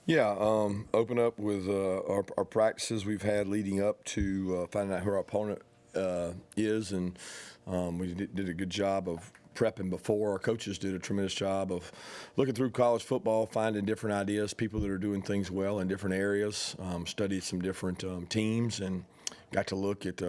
Yeah, open up with our practices we've had leading up to finding out who our opponent is, and we did a good job of prepping before. Our coaches did a tremendous job of looking through college football, finding different ideas, people that are doing things well in different areas, studied some different teams, and got to look at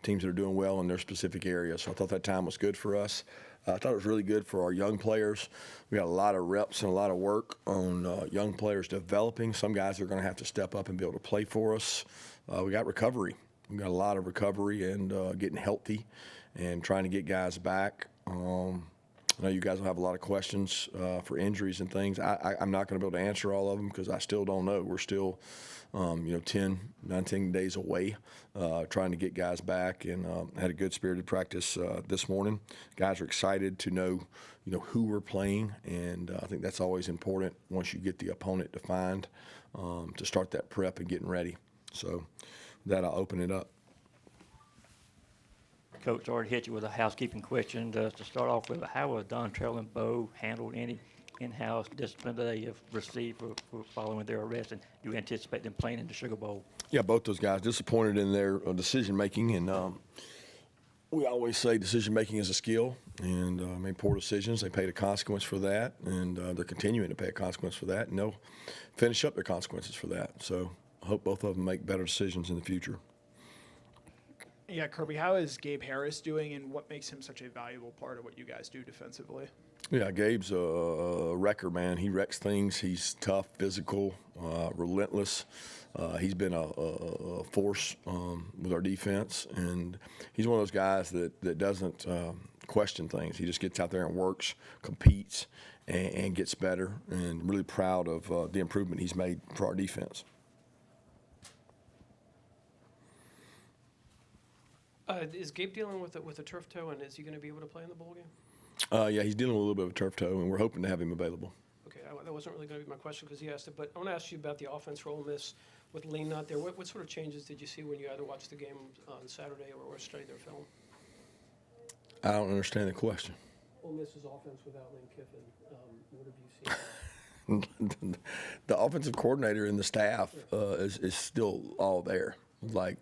teams that are doing well in their specific areas. So I thought that time was good for us. I thought it was really good for our young players. We got a lot of reps and a lot of work on young players developing. Some guys are going to have to step up and be able to play for us. We got recovery. We got a lot of recovery and getting healthy and trying to get guys back. I know you guys will have a lot of questions for injuries and things. I'm not going to be able to answer all of them because I still don't know. We're still, 10, 19 days away trying to get guys back, and had a good spirited practice this morning. Guys are excited to know, who we're playing, and I think that's always important once you get the opponent defined to start that prep and getting ready. So with that, I'll open it up. Coach already hit you with a housekeeping question. To start off with, how has Dontrell and Bo handled any in-house discipline that they have received for following their arrest, and do you anticipate them playing in the Sugar Bowl? Yeah, both those guys disappointed in their decision-making, and we always say decision-making is a skill, and made poor decisions. They paid a consequence for that, and they're continuing to pay a consequence for that, and they'll finish up their consequences for that. So I hope both of them make better decisions in the future. Yeah, Kirby, how is Gabe Harris doing, and what makes him such a valuable part of what you guys do defensively? Yeah, Gabe's a wrecker, man. He wrecks things. He's tough, physical, relentless. He's been a force with our defense, and he's one of those guys that doesn't question things. He just gets out there and works, competes, and gets better, and really proud of the improvement he's made for our defense. Is Gabe dealing with a turf toe, and is he going to be able to play in the bowl game? Yeah, he's dealing with a little bit of a turf toe, and we're hoping to have him available. Okay, that wasn't really going to be my question because he asked it, but I want to ask you about the offense for Ole Miss with Lane not there. What sort of changes did you see when you either watched the game on Saturday or studied their film? I don't understand the question. Ole Miss's offense without Lane Kiffin, what have you seen? The offensive coordinator and the staff is still all there.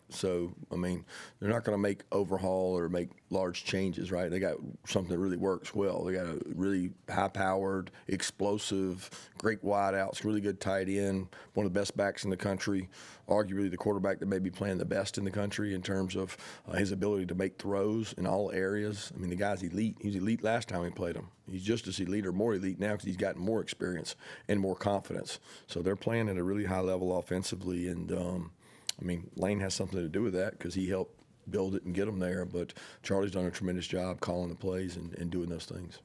So, I mean, they're not going to make overhaul or make large changes, right? They got something that really works well. They got a really high-powered, explosive, great wideouts, really good tight end, one of the best backs in the country, arguably the quarterback that may be playing the best in the country in terms of his ability to make throws in all areas. I mean, the guy's elite. He was elite last time we played him. He's just as elite or more elite now because he's gotten more experience and more confidence. So they're playing at a really high level offensively, and Lane has something to do with that because he helped build it and get them there. But Charlie's done a tremendous job calling the plays and doing those things.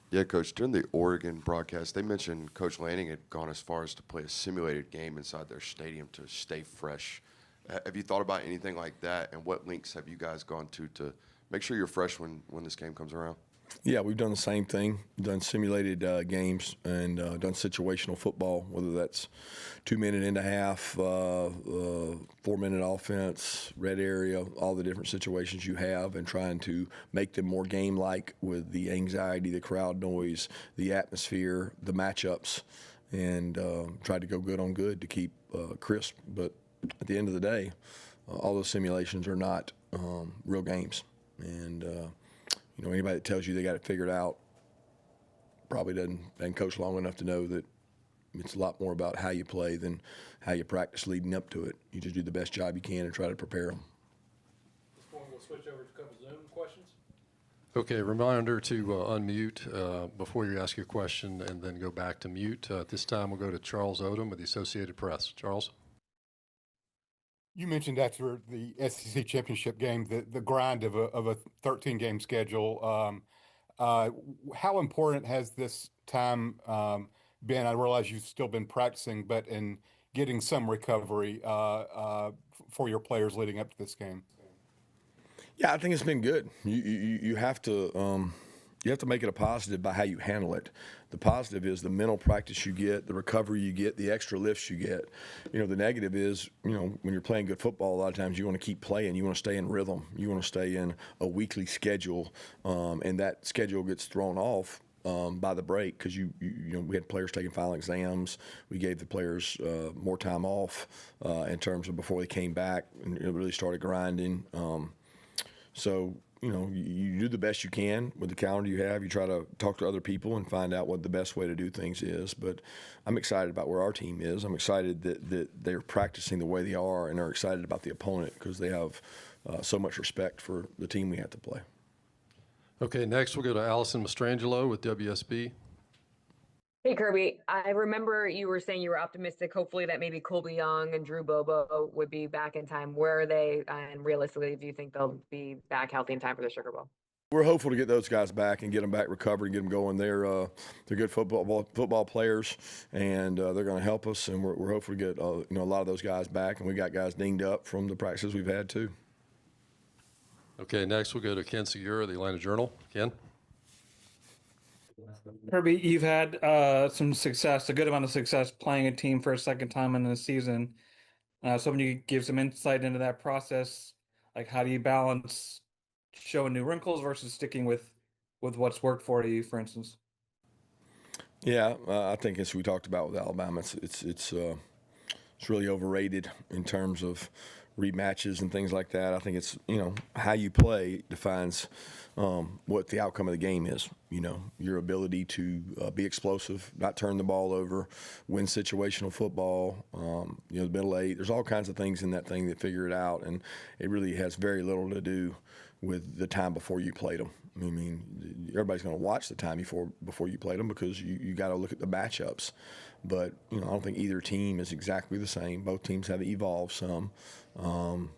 Yeah, Coach, during the Oregon broadcast, they mentioned Coach Lanning had gone as far as to play a simulated game inside their stadium to stay fresh. Have you thought about anything like that, and what links have you guys gone to make sure you're fresh when this game comes around? Yeah, we've done the same thing. Done simulated games and done situational football, whether that's 2 minute and a half, 4-minute offense, red area, all the different situations you have, and trying to make them more game-like with the anxiety, the crowd noise, the atmosphere, the matchups, and tried to go good on good to keep crisp. But at the end of the day, all those simulations are not real games. And anybody that tells you they got it figured out probably doesn't coach long enough to know that it's a lot more about how you play than how you practice leading up to it. You just do the best job you can and try to prepare them. This point, we'll switch over to a couple Zoom questions. Okay, reminder to unmute before you ask your question and then go back to mute. At this time, we'll go to Charles Odom with the Associated Press. Charles? You mentioned after the SEC championship game the grind of a 13-game schedule. How important has this time been? I realize you've still been practicing, but in getting some recovery for your players leading up to this game. Yeah, I think it's been good. You have to make it a positive by how you handle it. The positive is the mental practice you get, the recovery you get, the extra lifts you get. The negative is, when you're playing good football, a lot of times you want to keep playing. You want to stay in rhythm. You want to stay in a weekly schedule, and that schedule gets thrown off by the break because you know we had players taking final exams. We gave the players more time off in terms of before they came back and it really started grinding. So you know you do the best you can with the calendar you have. You try to talk to other people and find out what the best way to do things is. But I'm excited about where our team is. I'm excited that they're practicing the way they are and are excited about the opponent because they have so much respect for the team we have to play. Okay, next we'll go to Allison Mastrangelo with WSB. Hey, Kirby. I remember you were saying you were optimistic, hopefully, that maybe Colby Young and Drew Bobo would be back in time. Where are they? And realistically, do you think they'll be back healthy in time for the Sugar Bowl? We're hopeful to get those guys back and get them back recovered and get them going. They're good football players, and they're going to help us. And we're hopeful to get you know a lot of those guys back. And we got guys dinged up from the practices we've had too. Okay, next we'll go to Ken Segura, the Atlanta Journal. Ken? Kirby, you've had some success, a good amount of success playing a team for a second time in the season. So when you give some insight into that process, like how do you balance showing new wrinkles versus sticking with what's worked for you, for instance? Yeah, I think as we talked about with Alabama, it's really overrated in terms of rematches and things like that. I think it's, you know, how you play defines what the outcome of the game is. You know, your ability to be explosive, not turn the ball over, win situational football, you know, the middle eight. There's all kinds of things in that thing that figure it out, and it really has very little to do with the time before you played them. I mean, everybody's going to watch the time before you played them because you got to look at the matchups. But, you know, I don't think either team is exactly the same. Both teams have evolved some. You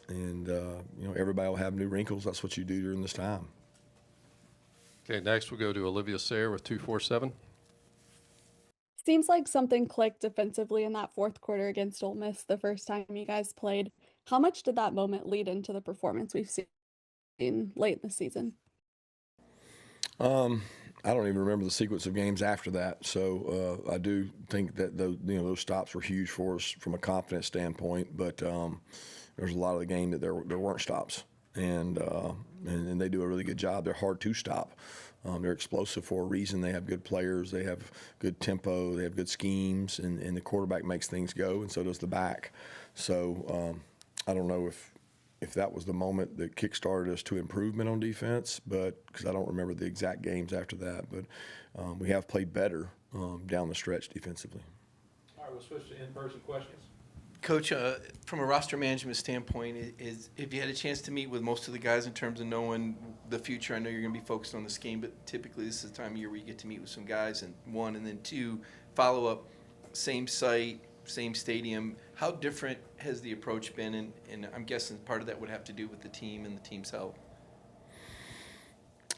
know, everybody will have new wrinkles. That's what you do during this time. Okay, next we'll go to Olivia Sayre with 247. Seems like something clicked defensively in that fourth quarter against Ole Miss the first time you guys played. How much did that moment lead into the performance we've seen late in the season? I don't even remember the sequence of games after that. So I do think that those stops were huge for us from a confidence standpoint. But there's a lot of the game that there weren't stops, and they do a really good job. They're hard to stop. They're explosive for a reason. They have good players. They have good tempo. They have good schemes, and the quarterback makes things go, and so does the back. So I don't know if that was the moment that kick-started us to improvement on defense, but because I don't remember the exact games after that. But we have played better down the stretch defensively. All right, we'll switch to in-person questions. Coach, from a roster management standpoint, if you had a chance to meet with most of the guys in terms of knowing the future, I know you're going to be focused on this game, but typically this is the time of year where you get to meet with some guys, and one, and then two, follow-up, same site, same stadium. How different has the approach been? And I'm guessing part of that would have to do with the team and the team's health.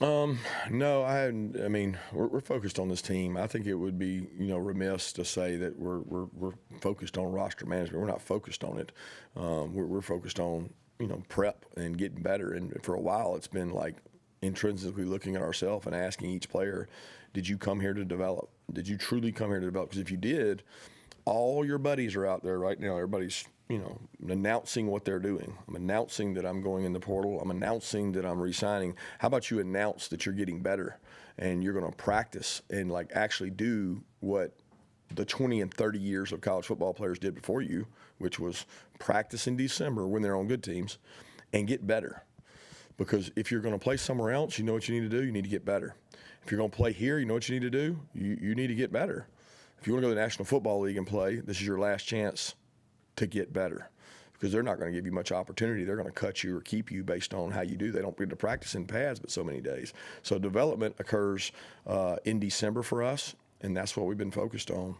No, I mean, we're focused on this team. I think it would be, you know, remiss to say that we're focused on roster management. We're not focused on it. We're focused on, you know, prep and getting better. And for a while, it's been like intrinsically looking at ourselves and asking each player, did you come here to develop? Did you truly come here to develop? Because if you did, all your buddies are out there right now. Everybody's, you know, announcing what they're doing. I'm announcing that I'm going in the portal. I'm announcing that I'm re-signing. How about you announce that you're getting better and you're going to practice and like actually do what the 20 and 30 years of college football players did before you, which was practice in December when they're on good teams and get better. Because if you're going to play somewhere else, you know what you need to do. You need to get better. If you're going to play here, you know what you need to do. You need to get better. If you want to go to the National Football League and play, this is your last chance to get better because they're not going to give you much opportunity. They're going to cut you or keep you based on how you do. They don't get to practice in pads but so many days. So development occurs in December for us, and that's what we've been focused on.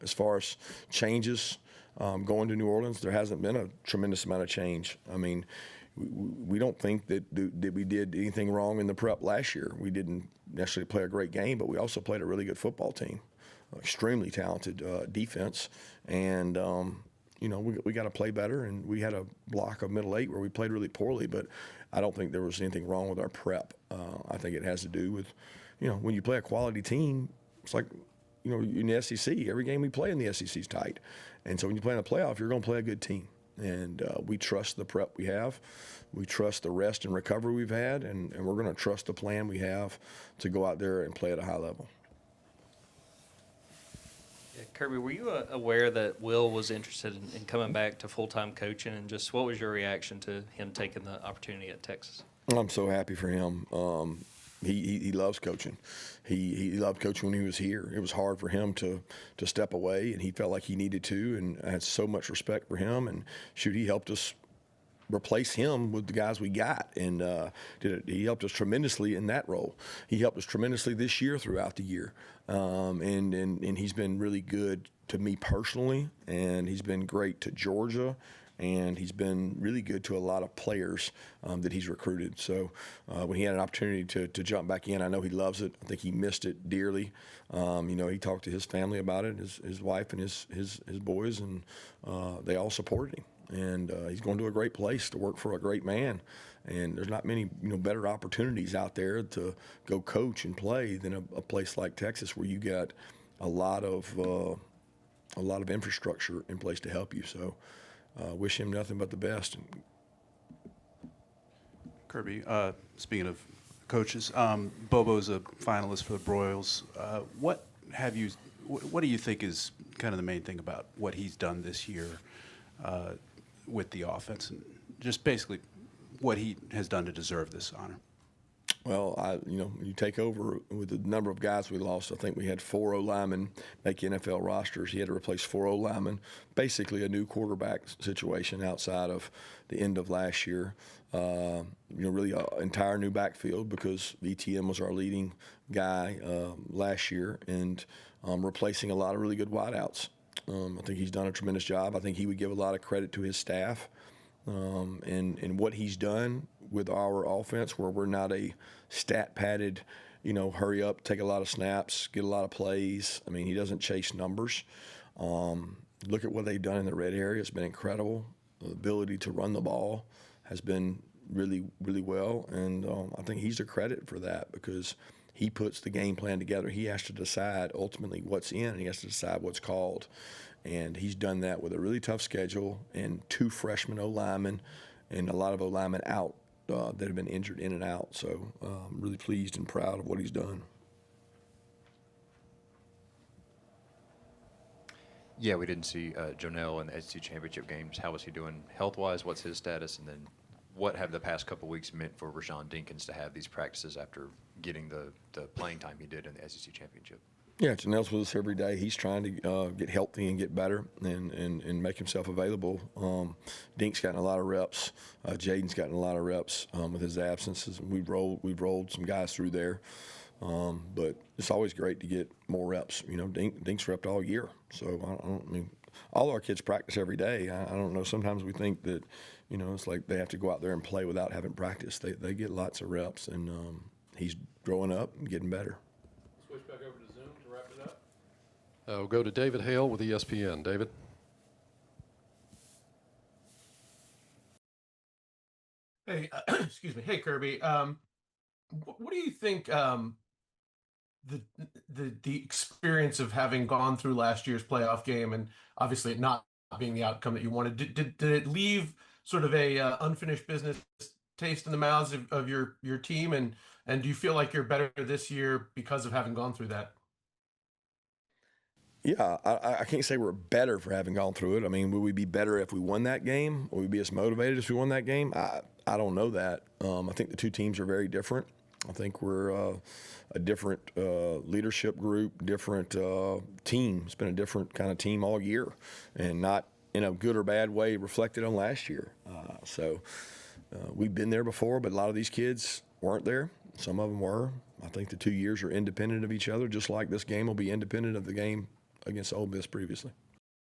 As far as changes going to New Orleans, there hasn't been a tremendous amount of change. I mean, we don't think that we did anything wrong in the prep last year. We didn't necessarily play a great game, but we also played a really good football team. Extremely talented defense, and you know we got to play better. And we had a block of middle eight where we played really poorly, but I don't think there was anything wrong with our prep. I think it has to do with, you know, when you play a quality team, it's like, you know, in the SEC, every game we play in the SEC is tight, and so when you play in the playoff, you're going to play a good team. And we trust the prep we have. We trust the rest and recovery we've had, and we're going to trust the plan we have to go out there and play at a high level. Yeah, Kirby, were you aware that Will was interested in coming back to full-time coaching, and just what was your reaction to him taking the opportunity at Texas? I'm so happy for him. He loves coaching. He loved coaching when he was here. It was hard for him to step away, and he felt like he needed to, and I had so much respect for him. And shoot, he helped us replace him with the guys we got, and he helped us tremendously in that role. He helped us tremendously this year throughout the year, and he's been really good to me personally, and he's been great to Georgia. And he's been really good to a lot of players that he's recruited. So when he had an opportunity to jump back in, I know he loves it. I think he missed it dearly. He talked to his family about it, his wife and his boys, and they all supported him. And he's going to a great place to work for a great man. And there's not many better opportunities out there to go coach and play than a place like Texas, where you got a lot of infrastructure in place to help you. So. Wish him nothing but the best. Kirby, speaking of coaches, Bobo's a finalist for the Broyles. What do you think is kind of the main thing about what he's done this year with the offense, and just basically what he has done to deserve this honor? Well, you take over with the number of guys we lost. I think we had 4 O-linemen make NFL rosters. He had to replace 4 O-linemen, basically a new quarterback situation outside of the end of last year. Really an entire new backfield because ETM was our leading guy last year, and replacing a lot of really good wideouts. I think he's done a tremendous job. I think he would give a lot of credit to his staff. And what he's done with our offense, where we're not a stat-padded, hurry up, take a lot of snaps, get a lot of plays. I mean, he doesn't chase numbers. Look at what they've done in the red area. It's been incredible. The ability to run the ball has been really, really well. And I think he's a credit for that because he puts the game plan together. He has to decide ultimately what's in, and he has to decide what's called. And he's done that with a really tough schedule and 2 freshman O-linemen and a lot of O-linemen out that have been injured in and out. So I'm really pleased and proud of what he's done. Yeah, we didn't see Jonell in the SEC championship games. How was he doing health-wise? What's his status? And then what have the past couple weeks meant for Rashawn Dinkins to have these practices after getting the playing time he did in the SEC championship? Yeah, Janelle's with us every day. He's trying to get healthy and get better and make himself available. Dink's gotten a lot of reps. Jaden's gotten a lot of reps with his absences. We've rolled some guys through there. But it's always great to get more reps. Dink's repped all year. So I mean, all our kids practice every day. I don't know. Sometimes we think that, it's like they have to go out there and play without having practice. They get lots of reps, and he's growing up and getting better. Switch back over to Zoom to wrap it up. We'll go to David Hale with ESPN. David? Hey, excuse me. Hey, Kirby. What do you think the experience of having gone through last year's playoff game and obviously it not being the outcome that you wanted, did it leave sort of a unfinished business taste in the mouths of your team, and do you feel like you're better this year because of having gone through that? Yeah, I can't say we're better for having gone through it. I mean, would we be better if we won that game? Would we be as motivated if we won that game? I don't know that. I think the two teams are very different. I think we're a different leadership group, different team. It's been a different kind of team all year, and not in a good or bad way reflected on last year. So we've been there before, but a lot of these kids weren't there. Some of them were. I think the 2 years are independent of each other, just like this game will be independent of the game against Ole Miss previously.